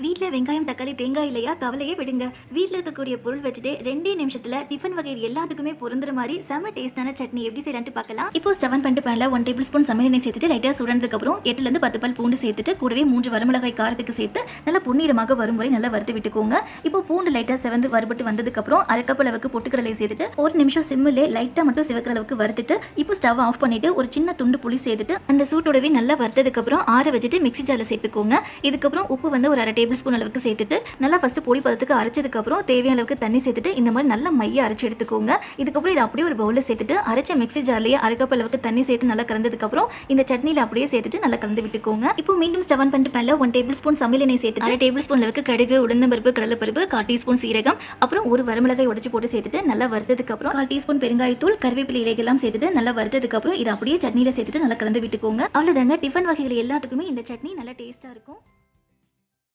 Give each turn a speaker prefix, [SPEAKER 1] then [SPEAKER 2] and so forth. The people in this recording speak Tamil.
[SPEAKER 1] வீட்டில் வெங்காயம் தக்காளி தேங்காய் இல்லையா கவலையே விடுங்க. வீட்டில் இருக்கக்கூடிய பொருள் வச்சுட்டு 2 நிமிஷத்தில் டிஃபன் வகை எல்லாத்துக்குமே பொருந்துற மாதிரி செம்ம டேஸ்டான சட்னி எப்படி செய்யலான்னு பார்க்கலாம். இப்போ ஸ்டவ் ஆன் பண்ணிட்டு பேனில் 1 டேபிள் ஸ்பூன் சமையல் எண்ணெய் சேர்த்துட்டு லைட்டாக சுடனதுக்கப்புறம் 8லேருந்து 10 பல் பூண்டு சேர்த்துட்டு கூடவே 3 வரமிளகாய் காரத்துக்கு சேர்த்து நல்லா பொன்னிறமாக வரும் வரை நல்லா வறுத்து விட்டுக்கோங்க. இப்போ பூண்டு லைட்டாக செவந்து வறுபட்டு வந்ததுக்கப்புறம் 1/2 கப் அளவுக்கு பொட்டுக்கடலை சேர்த்துட்டு 1 நிமிஷம் சிம்மில் லைட்டாக மட்டும் சிவக்கிற அளவுக்கு வறுத்துட்டு இப்போ ஸ்டவ் ஆஃப் பண்ணிட்டு ஒரு சின்ன துண்டு புளி சேர்த்துட்டு அந்த சூட்டோடவே நல்லா வறுத்ததுக்கப்புறம் ஆற வச்சுட்டு மிக்ஸி ஜாரில் சேர்த்துக்கோங்க. இதுக்கப்புறம் உப்பு வந்து ஒரு 1/2 டேபிள் ஸ்பூன் அளவுக்கு சேர்த்துட்டு நல்லா ஃபர்ஸ்ட் பொடி பதத்துக்கு அரைச்சதுக்கு அப்புறம் தேவையான அளவுக்கு தண்ணி சேர்த்துட்டு இந்த மாதிரி நல்லா மைய அரைச்சு எடுத்துக்கோங்க. இதுக்கப்புறம் இதை அப்படியே ஒரு பவுலில் சேர்த்துட்டு அரைச்ச மிக்ஸி ஜார்லேயே 1/2 கப் அளவுக்கு தண்ணி சேர்த்து நல்லா கலந்ததுக்கு அப்புறம் இந்த சட்னியில் அப்படியே சேர்த்துட்டு நல்லா கலந்து விட்டுக்கோங்க. இப்போ மீண்டும் ஸ்டவ் ஆன் பண்ணிட்டு பேனில் 1 டேபிள் ஸ்பூன் சமையல் எண்ணெய் சேர்த்து 1/2 டேபிள் ஸ்பூன் அளவுக்கு கடுகு உளுந்தம்பருப்பு கடலைப்பருப்பு 1/4 டீஸ்பூன் சீரகம் அப்புறம் ஒரு வரமிளகாய் உடைச்சு போட்டு சேர்த்துட்டு நல்லா வறுத்ததுக்கு அப்புறம் 1/4 டீஸ்பூன் பெருங்காயத்தூள் கருவேப்பிலை இலைகள்லாம் சேர்த்துட்டு நல்லா வறுத்ததுக்கு அப்புறம் இதை அப்படியே சட்னியில் சேர்த்துட்டு நல்லா கலந்து விட்டுக்கோங்க. அவ்வளோதாங்க, டிஃபன் வகைகள் எல்லாத்துக்குமே இந்த சட்னி நல்லா டேஸ்ட்டாக இருக்கும்.